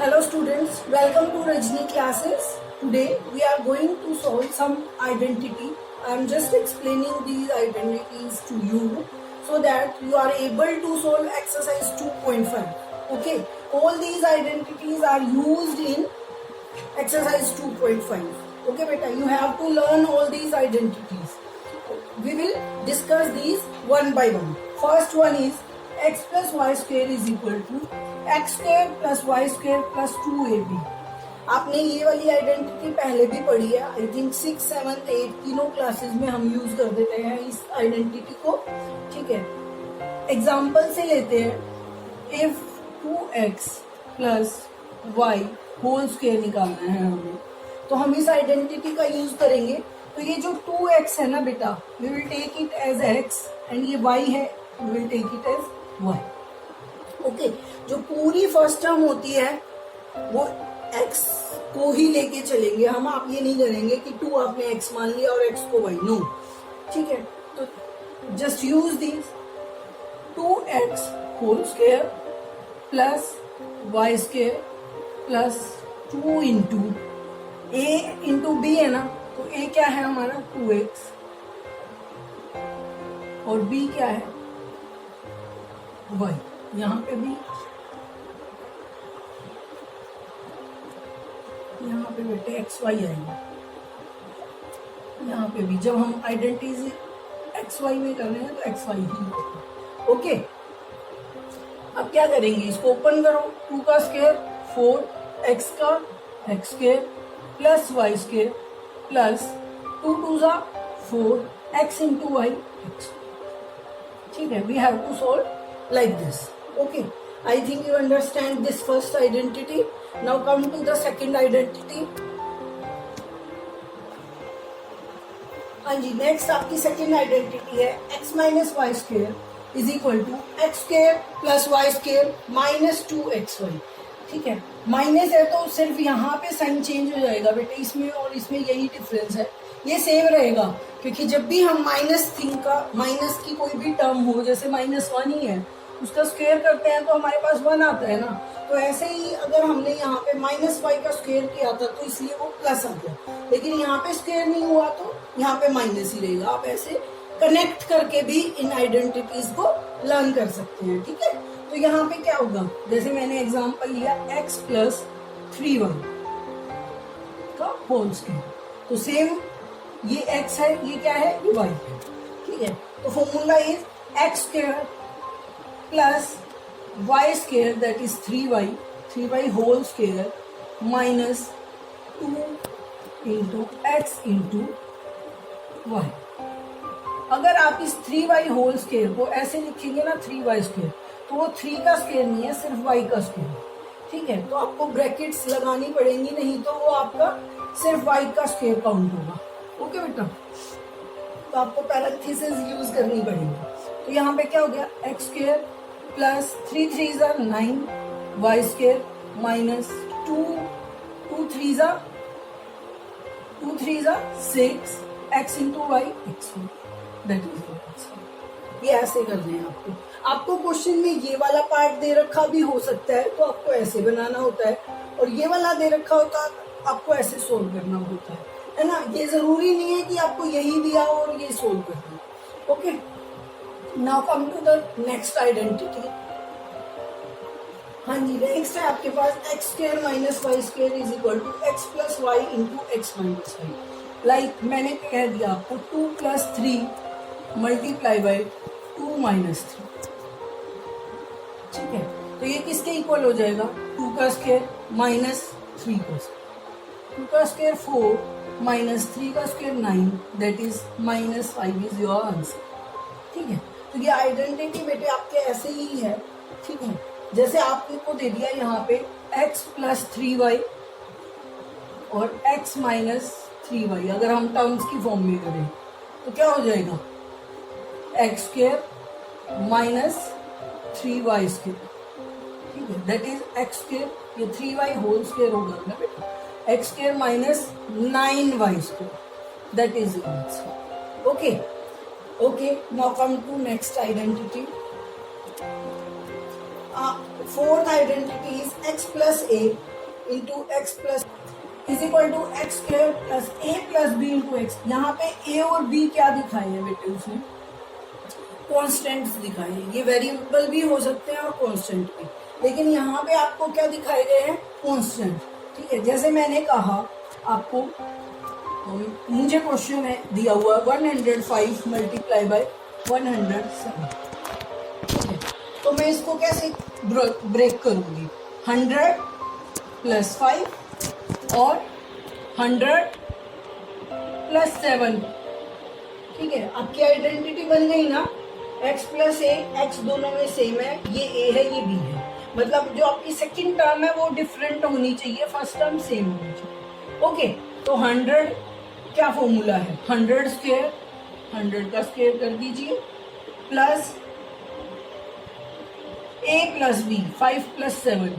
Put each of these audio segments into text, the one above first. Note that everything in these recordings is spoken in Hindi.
Hello students, welcome to Rajni classes. Today we are going to solve some identity. I am just explaining these identities to you so that you are able to solve exercise 2.5. Okay, all these identities are used in exercise 2.5. Okay beta, you have to learn all these identities. We will discuss these one by one. First one is x plus y square is equal to x square plus y square plus 2ab. आपने ये वाली आइडेंटिटी पहले भी पढ़ी है. आई थिंक 6, 7, 8 तीनों क्लासेस में हम यूज कर देते हैं इस आइडेंटिटी को. ठीक है, एग्जाम्पल से लेते हैं. If 2x plus y whole square निकालना है हमें, तो हम इस आइडेंटिटी का यूज करेंगे. तो ये जो 2x है ना बेटा, we will take it as x and ये y है, we will take it as y. Okay, जो पूरी फर्स्ट टर्म होती है वो x को ही लेके चलेंगे हम. आप ये नहीं करेंगे कि 2 आपने x मान लिया और x को y. नो, ठीक है. तो just use this 2x whole square plus y square plus 2 into a into b है ना, तो a क्या है हमारा 2x और b क्या है y. यहाँ पे भी, यहाँ पे बेटे एक्स वाई आएंगे. यहाँ पे भी जब हम आइडेंटिटीज एक्स वाई में कर रहे हैं तो एक्स वाई ही. ओके, अब क्या करेंगे, इसको ओपन करो. 2 का स्क्वायर 4, एक्स का x square plus y square plus 2 2 जा 4, एक्स इंटू वाई एक्स. ठीक है, we have to solve like this. Okay, I think you understand this first identity. Now come to the second identity. हाँ जी, नेक्स्ट आपकी सेकेंड आइडेंटिटी है x minus y square is equal to x square plus y square minus 2xy. ठीक है, माइनस है तो सिर्फ यहाँ पे साइन चेंज हो जाएगा बेटे. इसमें और इसमें यही डिफरेंस है, ये सेम रहेगा. क्योंकि जब भी हम माइनस की कोई भी टर्म हो, जैसे -1 ही है, उसका स्क्वायर करते हैं तो हमारे पास 1 आता है ना. तो ऐसे ही अगर हमने यहाँ पे -y का स्क्वायर किया था तो इसलिए वो प्लस आ गया, लेकिन यहाँ पे स्क्वायर नहीं हुआ तो यहाँ पे माइनस ही रहेगा. आप ऐसे कनेक्ट करके भी इन आइडेंटिटीज को लर्न कर सकते हैं. ठीक है, तो यहाँ पे क्या होगा, जैसे मैंने एग्जांपल लिया x प्लस 3y का होल स्क्वायर, तो सेम ये x है, ये क्या है, ये y है. ठीक है, तो formula is x square plus y square that is 3y whole square minus 2 into x into y. अगर आप इस 3y होल स्क्वेयर को ऐसे लिखेंगे ना 3y स्क्वेयर, तो वो 3 का स्क्वेयर नहीं है, सिर्फ y का स्क्वेयर. ठीक है, तो आपको ब्रैकेट्स लगानी पड़ेंगी, नहीं तो वो आपका सिर्फ y का स्क्वेयर काउंट होगा. ओके बेटा, तो आपको पैरेंथेसिस यूज करनी पड़ेगी. तो यहाँ पे क्या हो गया, एक्स स्क्वेयर प्लस 3 3 जा 9 वाई स्क्वेयर माइनस 2 3 जा 6 x into y x. That is, ये ऐसे करना है आपको. आपको क्वेश्चन में ये वाला पार्ट दे रखा भी हो सकता है, तो आपको ऐसे बनाना होता है, और ये वाला दे रखा होता है आपको ऐसे सोल्व करना होता है ना. ये जरूरी नहीं है कि आपको यही दिया हो और ये सोल्व करना. Okay, now come to the next identity. हाँ जी, नेक्स्ट है आपके पास x square minus y square is equal to x plus y into x minus y. Like मैंने कह दिया आपको 2 प्लस 3 मल्टीप्लाई बाई 2 माइनस 3. ठीक है, तो ये किसके इक्वल हो जाएगा, 2 का स्क्वायर माइनस 3 का स्क्वायर. 2 का स्क्वायर 4 माइनस 3 का square 9, that is -5 is your answer. ठीक है, तो ये आइडेंटिटी बेटे आपके ऐसे ही है. ठीक है, जैसे आपको दे दिया यहाँ पे x प्लस 3y और x माइनस 3y, अगर हम टर्म्स की फॉर्म में करें तो क्या हो जाएगा, x square minus 3y square. ठीक है, दैट इज एक्स स्क्वायर, ये 3y होल स्क्वायर होगा ना बेटा, x square minus 9y square, that is answer. Okay, okay, now come to next identity. Fourth identity is x plus a into x plus is equal to x square plus a plus b into x. यहाँ पे ए और बी क्या दिखाए हैं बेटे, उसने कॉन्स्टेंट्स दिखाए हैं। ये वेरिएबल भी हो सकते हैं और कॉन्स्टेंट भी, लेकिन यहाँ पे आपको क्या दिखाए गए हैं, कॉन्स्टेंट। ठीक है, जैसे मैंने कहा आपको, मुझे क्वेश्चन है दिया हुआ 105 मल्टीप्लाई बाय 107। ठीक है, तो मैं इसको कैसे ब्रेक करूंगी, 100 प्लस 5 और 100 प्लस 7। ठीक है, आपकी आइडेंटिटी बन गई ना, x प्लस ए, एक्स दोनों में सेम है, ये a है ये b है। मतलब जो आपकी सेकंड टर्म है वो डिफरेंट होनी चाहिए, फर्स्ट टर्म सेम होनी चाहिए। ओके, तो 100 क्या फॉर्मूला है, 100 स्क्वायर, 100 का स्क्वायर कर दीजिए, plus a plus b, 5 plus 7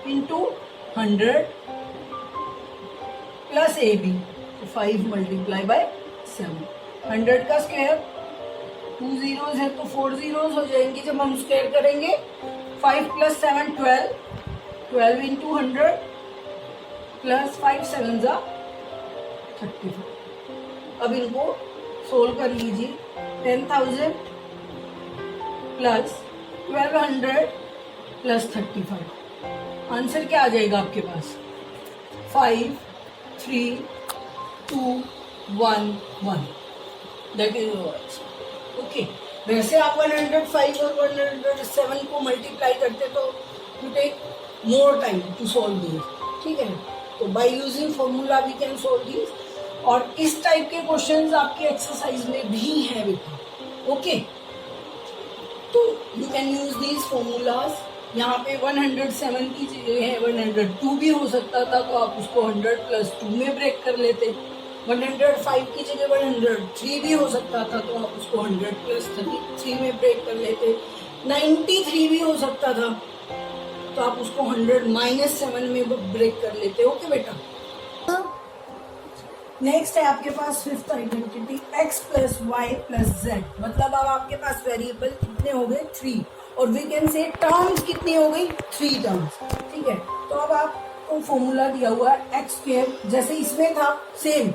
into 100 plus a b, 5 multiply by 7। 100 का स्क्वायर, 2 जीरोज है तो 4 जीरोज हो जाएंगी जब हम स्क्वायर करेंगे। 5 प्लस 7 12, 12 इंटू 100 प्लस 5 7 जा 35। अब इनको सोल्व कर लीजिए, 10,000 प्लस 1200 प्लस 35। आंसर क्या आ जाएगा आपके पास, 5 3 2 1 1। That is answer. ओके, वैसे आप 105 और 107 को मल्टीप्लाई करते तो you take more time to solve this. ठीक है, तो by using formula we can solve this. और इस टाइप के क्वेश्चंस आपके एक्सरसाइज में भी है बेटा। ओके, तो you can use these formulas. यहाँ पे 107 की जगह है 102 भी हो सकता था, तो आप उसको 100 प्लस 2 में ब्रेक कर लेते। 105 की जगह 103 भी हो सकता था, तो आप उसको 100 प्लस 33 में ब्रेक कर लेते। 93 भी हो सकता था, तो आप उसको 100 माइनस 7 में ब्रेक कर लेते। ओके बेटा, नेक्स्ट है आपके पास fifth identity, x plus y plus z. मतलब अब आपके पास वेरिएबल कितने हो गए, 3, और वी कैन से टर्म्स कितनी हो गई, 3 टर्म्स। ठीक है, तो अब आपको फॉर्मूला दिया हुआ है एक्स स्क्वायर, जैसे इसमें था सेम।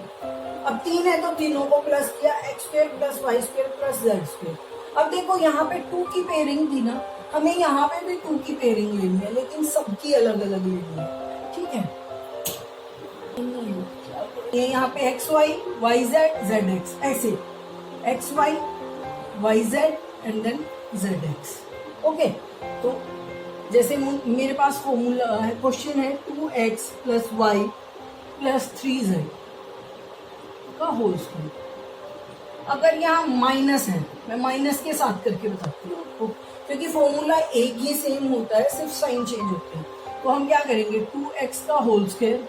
अब 3 है तो तीनों को प्लस किया, x square plus y square plus z square. अब देखो यहाँ पे 2 की पेयरिंग थी ना, हमें यहाँ पे भी 2 की पेयरिंग लेनी है, लेकिन सबकी अलग अलग लेनी है। ठीक है, ये यहाँ पे x y y z z x, ऐसे x y y z and then z x. Okay, तो जैसे मेरे पास फॉर्मूला है, क्वेश्चन है 2x plus y plus 3z का होल स्क्वायर। अगर यहाँ माइनस है, मैं माइनस के साथ करके बताती हूँ आपको, क्योंकि फॉर्मूला एक ही सेम होता है, सिर्फ साइन चेंज होते हैं। तो हम क्या करेंगे, 2x का होल स्क्वायर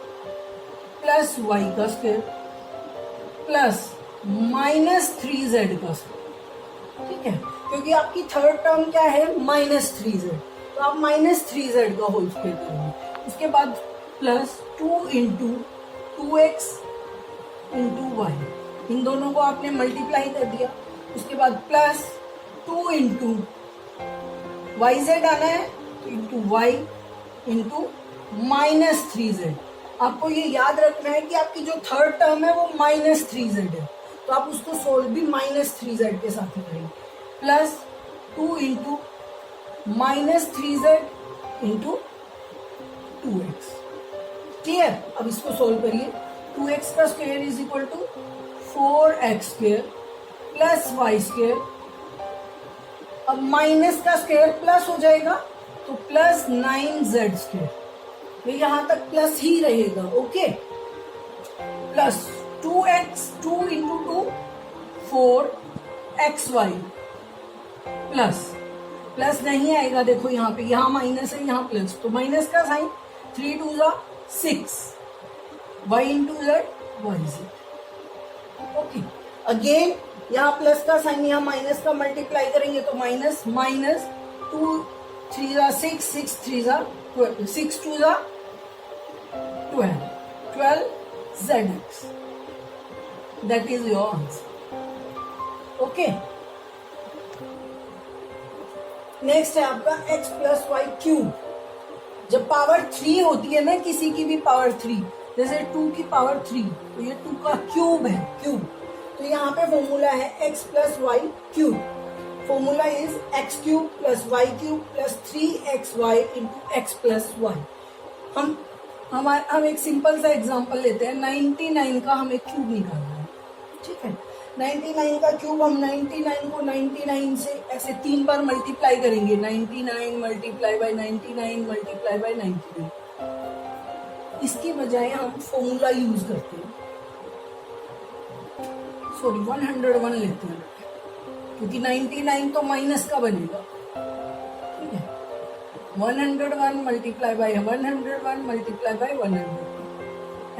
प्लस वाई का स्क्वायर प्लस माइनस 3z का स्क्वायर। ठीक है, क्योंकि आपकी थर्ड टर्म क्या है, माइनस 3z, तो आप माइनस 3z का होल स्क्वायर करेंगे। उसके बाद plus 2 into 2x into y, इन दोनों को आपने मल्टीप्लाई कर दिया। उसके बाद प्लस 2 इंटू वाई जेड आना है, तो into y into minus 3z। आपको ये याद रखना है कि आपकी जो थर्ड टर्म है वो माइनस 3z है, तो आप उसको सोल्व भी माइनस 3z के साथ ही करेंगे। Plus 2 into minus 3z into 2x। Clear, अब इसको सोल्व करिए। 2x का square is equal to 4x square plus y square. अब माइनस का स्क्वायर प्लस हो जाएगा, तो प्लस 9z स्क्वायर, ये यहां तक प्लस ही रहेगा। Okay, plus 2x 2 into 2 4xy plus plus नहीं आएगा, देखो यहाँ पे, यहाँ माइनस है यहाँ प्लस, तो माइनस का साइन, 3 2 जा 6 y into z y z. Okay, again यहाँ प्लस का साइन, यहाँ माइनस का मल्टीप्लाई करेंगे तो माइनस माइनस 2 3 जा 6 6 3 जा 12 6 2 जा 12 12 zx। That is your answer. Okay. Next है आपका x प्लस वाई क्यूब। जब पावर 3 होती है ना किसी की भी पावर 3, जैसे 2 की पावर 3, तो ये 2 का क्यूब है, क्यूब। तो यहाँ पे फॉर्मूला है x plus y cube. Formula is x cube plus y cube plus 3xy into x plus y. हम एक सिंपल सा एग्जांपल लेते हैं। 99 का हमें क्यूब निकालना है, ठीक है। 99 का क्यूब, हम 99 को 99 से ऐसे 3 बार मल्टीप्लाई करेंगे। 99 मल्टीप्लाई बाय 99 मल्टीप्लाई बाय 99। इसकी बजाय हम फॉर्मूला यूज करते हैं, सॉरी 101 लेते हैं, क्योंकि 99 तो माइनस का बनेगा, ठीक है। 101 मल्टीप्लाई बाय 101 मल्टीप्लाई बाय 100।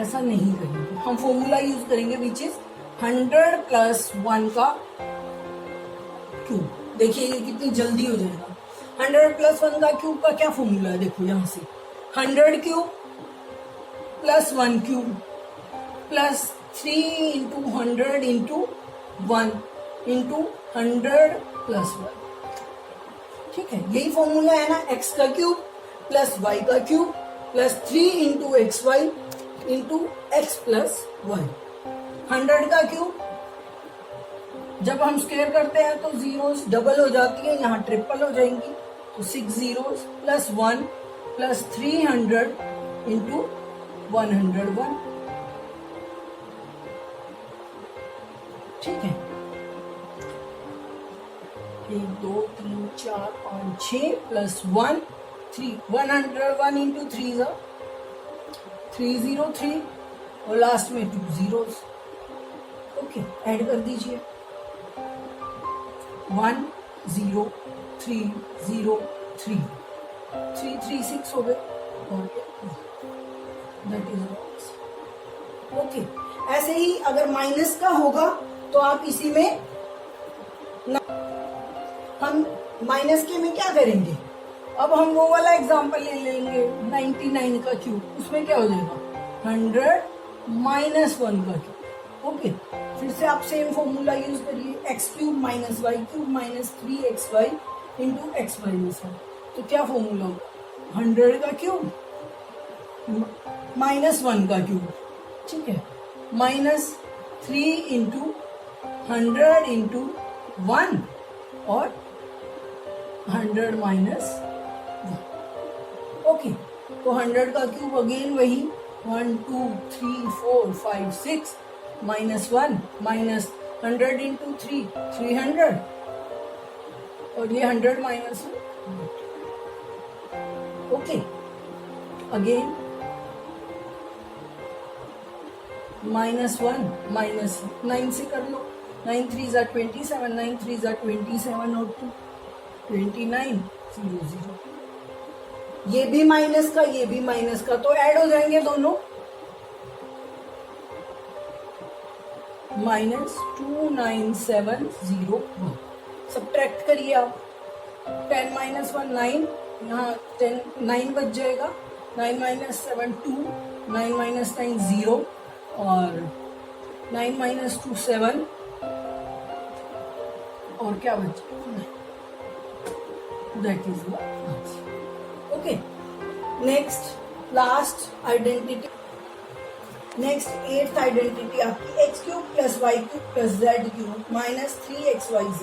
ऐसा नहीं करेंगे, हम फॉर्मूला यूज करेंगे विच इज 100 प्लस 1 का क्यूब। देखिए ये कितनी जल्दी हो जाएगा। 100 प्लस 1 का क्यूब का क्या फॉर्मूला है, देखो यहां से 100 cube plus 1 cube plus 3 into 100 into 1 into 100 plus 1, ठीक है। यही फॉर्मूला है ना, x का क्यूब प्लस y का cube plus 3 into x y into x plus y. 100 का क्यूब जब हम स्क्वायर करते हैं तो जीरोस डबल हो जाती है, यहाँ ट्रिपल हो जाएंगी, तो 6 जीरोस प्लस 1 प्लस 300 इंटू 101, ठीक है। 1 2 3 4 5 6 प्लस 1 3, 101 इंटू 3 303 और लास्ट में 2 जीरोस। ओके, ऐड कर दीजिए 1 0 3 0 3 3 3 6 हो गए, दैट इज ओके। ऐसे ही अगर माइनस का होगा तो आप इसी में हम माइनस के में क्या करेंगे, अब हम वो वाला एग्जांपल ले लेंगे 99 का क्यूब। उसमें क्या हो जाएगा 100 माइनस 1 का क्यूब। ओके, फिर से आप सेम फॉर्मूला यूज करिए, x cube minus y cube minus 3xy into x minus 1। तो क्या फॉर्मूला होगा 100 का क्यूब माइनस 1 का क्यूब, ठीक है, माइनस 3 इंटू 100 इंटू 1 और 100 माइनस 1। ओके, तो 100 का क्यूब अगेन वही 1 2 3 4 5 6 माइनस 1 माइनस 100 इंटू 3 300 और ये 100 minus 1। Okay, again minus 1 minus 9 से कर लो, 9 3 ज़ा 27, 9 3 ज़ा 27 और 2 29 0 0। ये भी माइनस का, ये भी माइनस का, तो ऐड हो जाएंगे दोनों, माइनस 29701। सब्ट्रैक्ट करिए आप, 10 माइनस 1 9, यहाँ 10 9 बच जाएगा, 9 माइनस 7 2, 9 माइनस 9 0 और 9 माइनस 2 7 और क्या बचा, that is the answer. Okay, next last identity, next 8th identity आपकी x cube plus y cube plus z cube minus 3xyz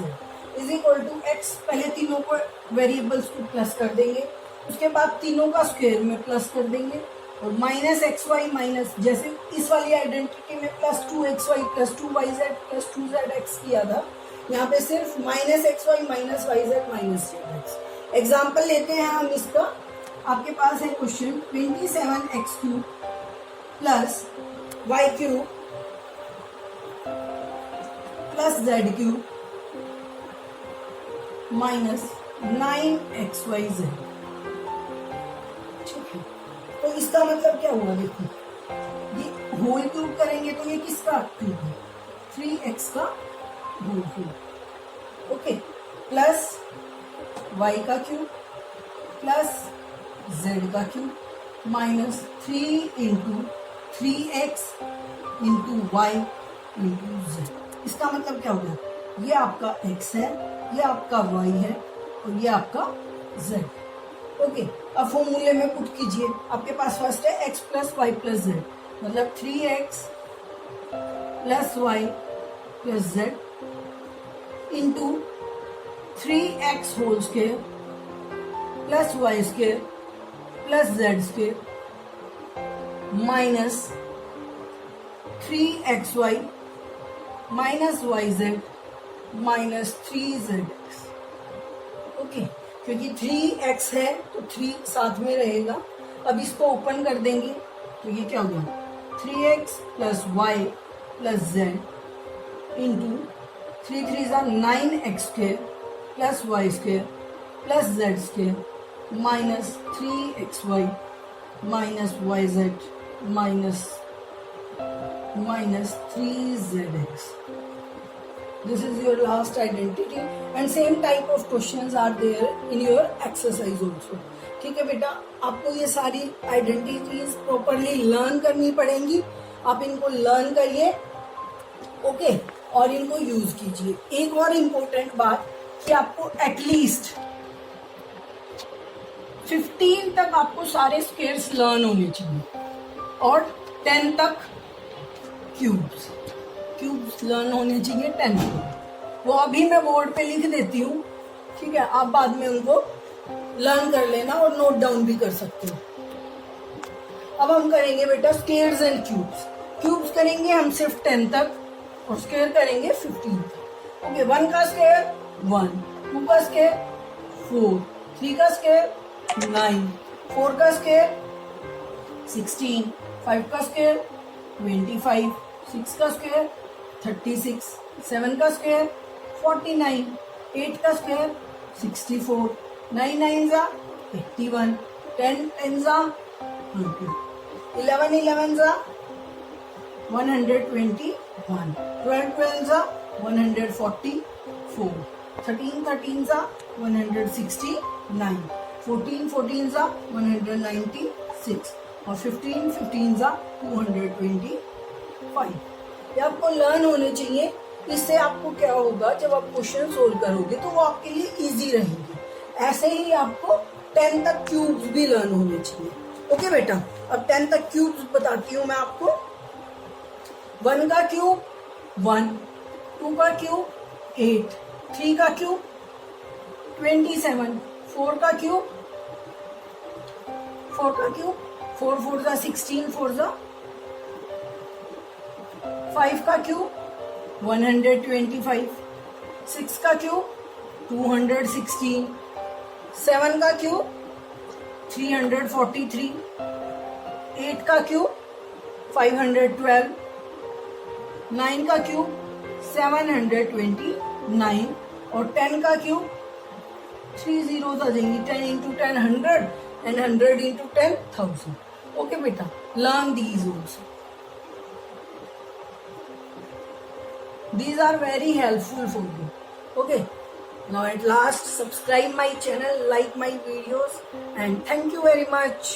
is equal to x. पहले तीनों को वेरिएबल्स को प्लस कर देंगे, उसके बाद तीनों का स्क्वायर में प्लस कर देंगे और माइनस xy माइनस, जैसे इस वाली आइडेंटिटी में plus 2xy plus 2yz plus 2zx किया था, यहाँ पे सिर्फ minus xy minus yz minus zx। Example लेते हैं हम इसका। आपके पास है question 27x cube plus y cube plus z cube minus 9xyz, ठीक है। तो इसका मतलब क्या हुआ, देखो ये होल क्यूब करेंगे तो ये किसका क्यूब है, 3x का whole cube. Okay, plus y का क्यूब प्लस z का cube minus 3 into 3x into y into z। इसका मतलब क्या हो गया, ये आपका x है, ये आपका y है और ये आपका z। ओके, अब फॉर्मूले में पुट कीजिए। आपके पास फर्स्ट है x plus y plus z, मतलब 3x plus y plus z into 3x whole square plus y square plus z square minus 3xy minus y z minus 3zx। Okay, क्योंकि 3x है तो 3 साथ में रहेगा। अब इसको ओपन कर देंगे तो ये क्या होगा 3x plus y plus z into 3 3 ज़ा 9x square plus y square plus z square minus 3xy minus y z minus 3zx। This is your last identity and same type of questions are there in your exercise also. ठीक है बेटा, आपको ये सारी आइडेंटिटीज प्रॉपरली लर्न करनी पड़ेंगी। आप इनको लर्न करिए, ओके, और इनको यूज कीजिए। एक और इम्पोर्टेंट बात कि आपको एटलीस्ट 15 तक आपको सारे स्क्वेयर्स लर्न होने चाहिए और 10 तक क्यूब्स लर्न होने चाहिए 10 तक। वो अभी मैं बोर्ड पे लिख देती हूँ, ठीक है, आप बाद में उनको लर्न कर लेना और नोट डाउन भी कर सकते हो। अब हम करेंगे बेटा स्क्वेयर्स एंड क्यूब्स करेंगे हम सिर्फ 10 तक और स्क्वेयर करेंगे 15 तक। ओके, 1 का स्क्वेयर 1, 2 का स्क्वेयर 4, 3 का स्क्वेयर 9, 4 का स्क्वेयर 16, 5 का स्क्वेयर 25, 6 का स्क्वेयर 36, 7 का स्क्वेयर 49, 8 का स्क्वेयर 64, 9 9 ज़ा 81, 10 10 ज़ा 100, 11 11 ज़ा 121, 12 12 ज़ा 144, 13 13 ज़ा 169, 14 14 ज़ा 196 और 15 15 ज़ा 225। ये आपको लर्न होने चाहिए। इससे आपको क्या होगा, जब आप क्वेश्चन सोल्व करोगे तो वो आपके लिए इजी रहेंगे। ऐसे ही आपको 10 तक क्यूब्स भी लर्न होने चाहिए। ओके बेटा, अब 10 तक क्यूब्स बताती हूँ मैं आपको। 1 का क्यूब 1, 2 का क्यूब 8, 3 का क्यूब 27, 4 का क्यूब 4 4 ज़ा 16, 4 ज़ा 5 का क्यूब 125, 6 का क्यूब 216, 7 का क्यूब 343, 8 का क्यूब 512, 9 का क्यूब 729 और 10 का क्यूब 3 zeros आ जाएंगी। 10 into 10 100 and 100 into 10 1000। ओके बेटा, learn these also. These are very helpful for you. Okay. Now at last, subscribe my channel, like my videos, and thank you very much.